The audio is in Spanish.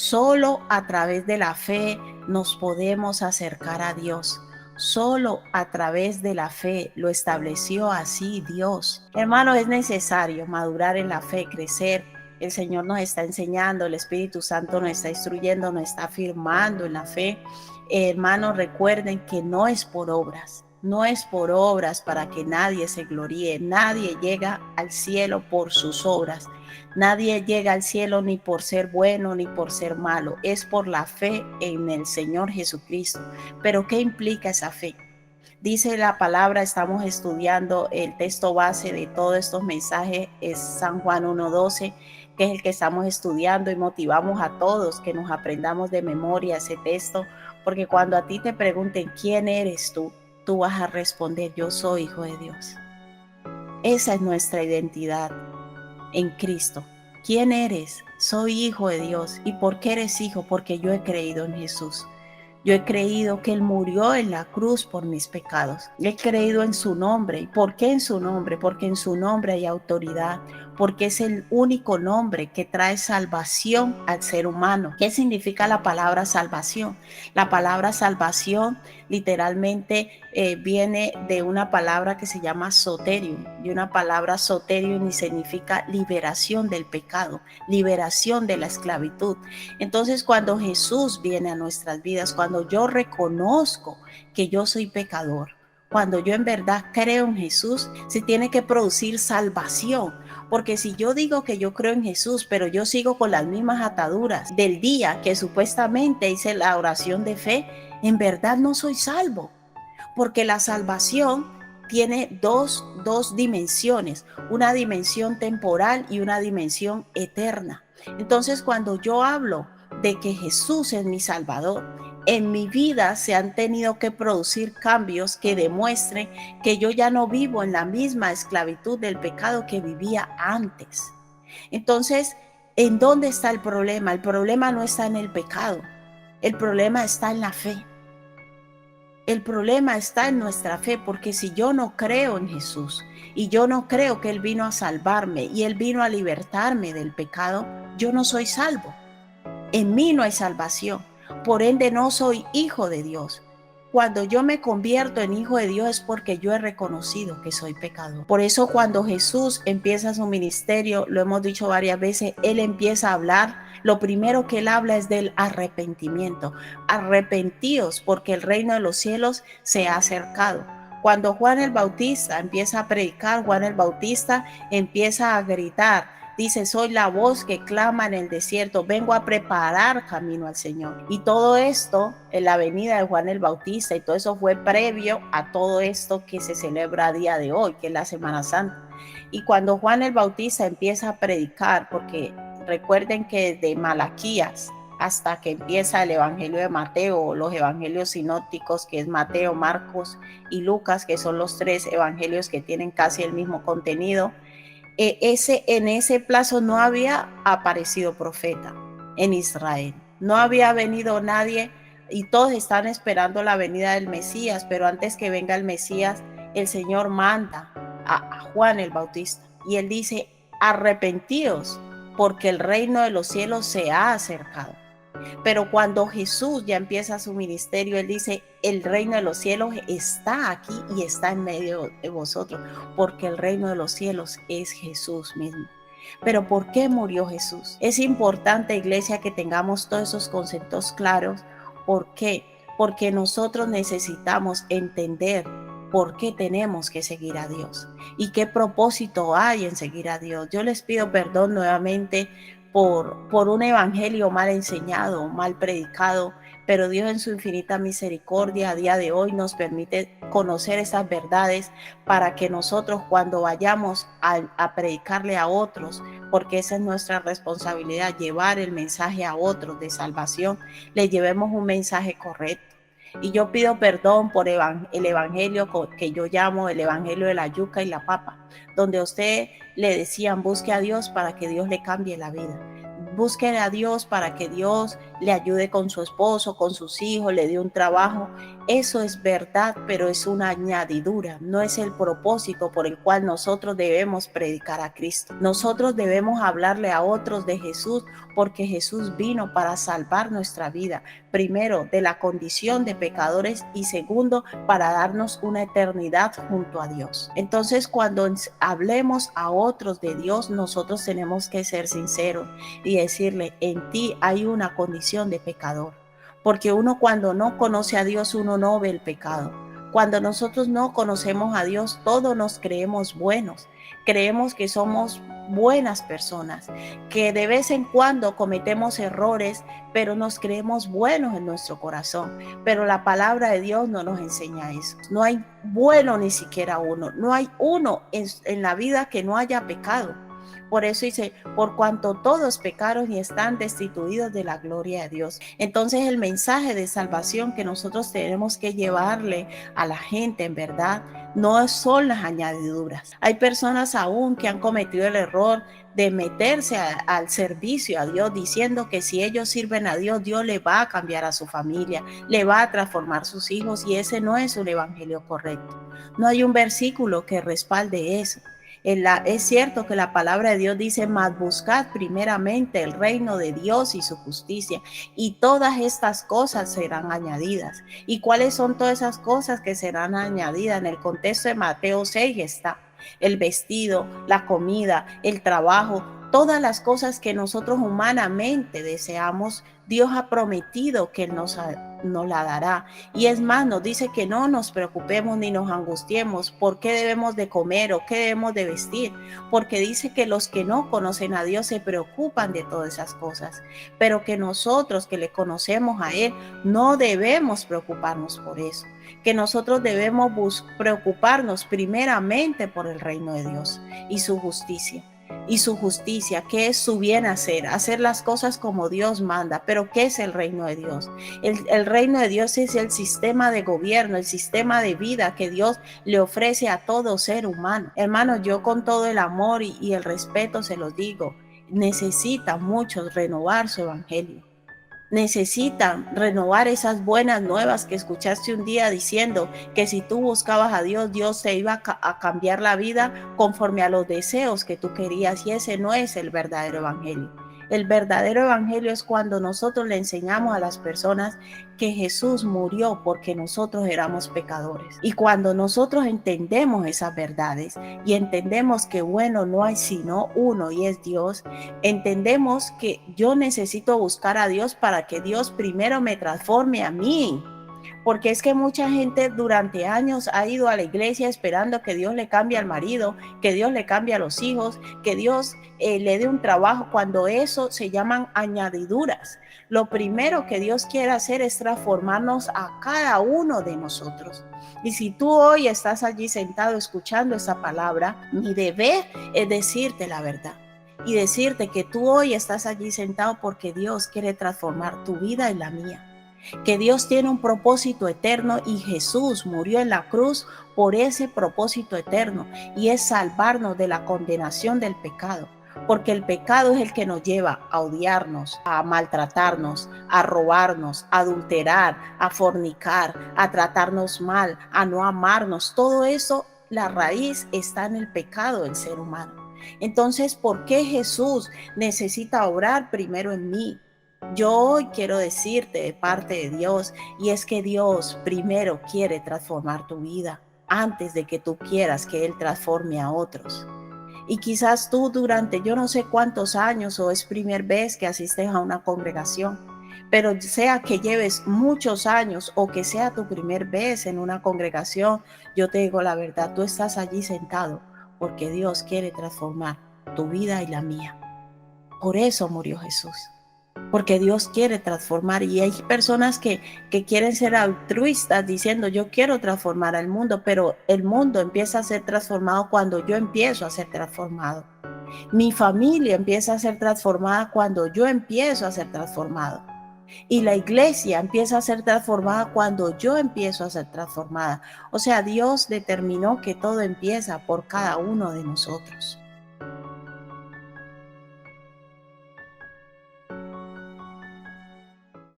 Solo a través de la fe nos podemos acercar a Dios. Solo a través de la fe lo estableció así Dios. Hermano, es necesario madurar en la fe, crecer. El Señor nos está enseñando, el Espíritu Santo nos está instruyendo, nos está afirmando en la fe. Hermanos, recuerden que no es por obras. No es por obras para que nadie se gloríe. Nadie llega al cielo por sus obras. Nadie llega al cielo ni por ser bueno ni por ser malo. Es por la fe en el Señor Jesucristo. Pero ¿qué implica esa fe? Dice la palabra, estamos estudiando el texto base de todos estos mensajes, es San Juan 1:12, que es el que estamos estudiando, y motivamos a todos que nos aprendamos de memoria ese texto, porque cuando a ti te pregunten quién eres tú vas a responder: yo soy hijo de Dios. Esa es nuestra identidad en Cristo. ¿Quién eres? Soy hijo de Dios. ¿Y por qué eres hijo? Porque yo he creído en Jesús. Yo he creído que Él murió en la cruz por mis pecados. He creído en su nombre. ¿Y por qué en su nombre? Porque en su nombre hay autoridad. Porque es el único nombre que trae salvación al ser humano. ¿Qué significa la palabra salvación? La palabra salvación literalmente viene de una palabra que se llama soterium. Y una palabra soterium y significa liberación del pecado, liberación de la esclavitud. Entonces, cuando Jesús viene a nuestras vidas, cuando yo reconozco que yo soy pecador, cuando yo en verdad creo en Jesús, se tiene que producir salvación. Porque si yo digo que yo creo en Jesús, pero yo sigo con las mismas ataduras del día que supuestamente hice la oración de fe, en verdad no soy salvo. Porque la salvación tiene dos dimensiones, una dimensión temporal y una dimensión eterna. Entonces, cuando yo hablo de que Jesús es mi Salvador, en mi vida se han tenido que producir cambios que demuestren que yo ya no vivo en la misma esclavitud del pecado que vivía antes. Entonces, ¿en dónde está el problema? El problema no está en el pecado, el problema está en la fe. El problema está en nuestra fe, porque si yo no creo en Jesús y yo no creo que Él vino a salvarme y Él vino a libertarme del pecado, yo no soy salvo. En mí no hay salvación. Por ende, no soy hijo de Dios. Cuando yo me convierto en hijo de Dios es porque yo he reconocido que soy pecador. Por eso cuando Jesús empieza su ministerio, lo hemos dicho varias veces, Él empieza a hablar. Lo primero que Él habla es del arrepentimiento. Arrepentíos porque el reino de los cielos se ha acercado. Cuando Juan el Bautista empieza a predicar, Juan el Bautista empieza a gritar. Dice: soy la voz que clama en el desierto, vengo a preparar camino al Señor. Y todo esto en la venida de Juan el Bautista, y todo eso fue previo a todo esto que se celebra a día de hoy, que es la Semana Santa. Y cuando Juan el Bautista empieza a predicar, porque recuerden que desde Malaquías hasta que empieza el Evangelio de Mateo, los evangelios sinópticos, que es Mateo, Marcos y Lucas, que son los tres evangelios que tienen casi el mismo contenido, en ese plazo no había aparecido profeta en Israel. No había venido nadie y todos están esperando la venida del Mesías, pero antes que venga el Mesías, el Señor manda a Juan el Bautista y él dice: arrepentíos porque el reino de los cielos se ha acercado. Pero cuando Jesús ya empieza su ministerio, Él dice: el reino de los cielos está aquí y está en medio de vosotros, porque el reino de los cielos es Jesús mismo. Pero ¿por qué murió Jesús? Es importante, iglesia, que tengamos todos esos conceptos claros. ¿Por qué? Porque nosotros necesitamos entender por qué tenemos que seguir a Dios y qué propósito hay en seguir a Dios. Yo les pido perdón nuevamente por un evangelio mal enseñado, mal predicado, pero Dios en su infinita misericordia a día de hoy nos permite conocer esas verdades para que nosotros, cuando vayamos a predicarle a otros, porque esa es nuestra responsabilidad, llevar el mensaje a otros de salvación, le llevemos un mensaje correcto. Y yo pido perdón por el evangelio que yo llamo el evangelio de la yuca y la papa, donde a usted le decían: busque a Dios para que Dios le cambie la vida. Busque a Dios para que Dios le ayude con su esposo, con sus hijos, le dé un trabajo. Eso es verdad, pero es una añadidura, no es el propósito por el cual nosotros debemos predicar a Cristo. Nosotros debemos hablarle a otros de Jesús porque Jesús vino para salvar nuestra vida. Primero, de la condición de pecadores y segundo, para darnos una eternidad junto a Dios. Entonces, cuando hablemos a otros de Dios, nosotros tenemos que ser sinceros y decirle, en ti hay una condición de pecador. Porque uno cuando no conoce a Dios, uno no ve el pecado. Cuando nosotros no conocemos a Dios, todos nos creemos buenos. Creemos que somos buenas personas, que de vez en cuando cometemos errores, pero nos creemos buenos en nuestro corazón. Pero la palabra de Dios no nos enseña eso. No hay bueno ni siquiera uno. No hay uno en la vida que no haya pecado. Por eso dice, por cuanto todos pecaron y están destituidos de la gloria de Dios. Entonces el mensaje de salvación que nosotros tenemos que llevarle a la gente, en verdad, no son las añadiduras. Hay personas aún que han cometido el error de meterse al servicio a Dios, diciendo que si ellos sirven a Dios, Dios le va a cambiar a su familia, le va a transformar sus hijos, y ese no es un evangelio correcto. No hay un versículo que respalde eso. Es cierto que la palabra de Dios dice, mas buscad primeramente el reino de Dios y su justicia, y todas estas cosas serán añadidas. ¿Y cuáles son todas esas cosas que serán añadidas? En el contexto de Mateo 6 está el vestido, la comida, el trabajo, todas las cosas que nosotros humanamente deseamos. Dios ha prometido que nos la dará. Y es más, nos dice que no nos preocupemos ni nos angustiemos por qué debemos de comer o qué debemos de vestir, porque dice que los que no conocen a Dios se preocupan de todas esas cosas, pero que nosotros que le conocemos a Él no debemos preocuparnos por eso, que nosotros debemos preocuparnos primeramente por el reino de Dios y su justicia. Y su justicia, que es su bien hacer las cosas como Dios manda. Pero ¿qué es el reino de Dios? El reino de Dios es el sistema de gobierno, el sistema de vida que Dios le ofrece a todo ser humano. Hermanos, yo con todo el amor y el respeto se los digo, necesitan muchos renovar su evangelio. Necesitan renovar esas buenas nuevas que escuchaste un día diciendo que si tú buscabas a Dios, Dios te iba a cambiar la vida conforme a los deseos que tú querías, y ese no es el verdadero evangelio. El verdadero evangelio es cuando nosotros le enseñamos a las personas que Jesús murió porque nosotros éramos pecadores. Y cuando nosotros entendemos esas verdades y entendemos que bueno, no hay sino uno y es Dios, entendemos que yo necesito buscar a Dios para que Dios primero me transforme a mí. Porque es que mucha gente durante años ha ido a la iglesia esperando que Dios le cambie al marido, que Dios le cambie a los hijos, que Dios le dé un trabajo, cuando eso se llaman añadiduras. Lo primero que Dios quiere hacer es transformarnos a cada uno de nosotros. Y si tú hoy estás allí sentado escuchando esa palabra, mi deber es decirte la verdad. Y decirte que tú hoy estás allí sentado porque Dios quiere transformar tu vida y la mía. Que Dios tiene un propósito eterno y Jesús murió en la cruz por ese propósito eterno, y es salvarnos de la condenación del pecado, porque el pecado es el que nos lleva a odiarnos, a maltratarnos, a robarnos, a adulterar, a fornicar, a tratarnos mal, a no amarnos. Todo eso, la raíz está en el pecado del ser humano. Entonces, ¿por qué Jesús necesita obrar primero en mí? Yo hoy quiero decirte de parte de Dios, y es que Dios primero quiere transformar tu vida antes de que tú quieras que Él transforme a otros. Y quizás tú durante yo no sé cuántos años o es primera vez que asistes a una congregación, pero sea que lleves muchos años o que sea tu primera vez en una congregación, yo te digo la verdad, tú estás allí sentado porque Dios quiere transformar tu vida y la mía. Por eso murió Jesús. Porque Dios quiere transformar, y hay personas que quieren ser altruistas diciendo yo quiero transformar al mundo, pero el mundo empieza a ser transformado cuando yo empiezo a ser transformado. Mi familia empieza a ser transformada cuando yo empiezo a ser transformado. Y la iglesia empieza a ser transformada cuando yo empiezo a ser transformada. O sea, Dios determinó que todo empieza por cada uno de nosotros.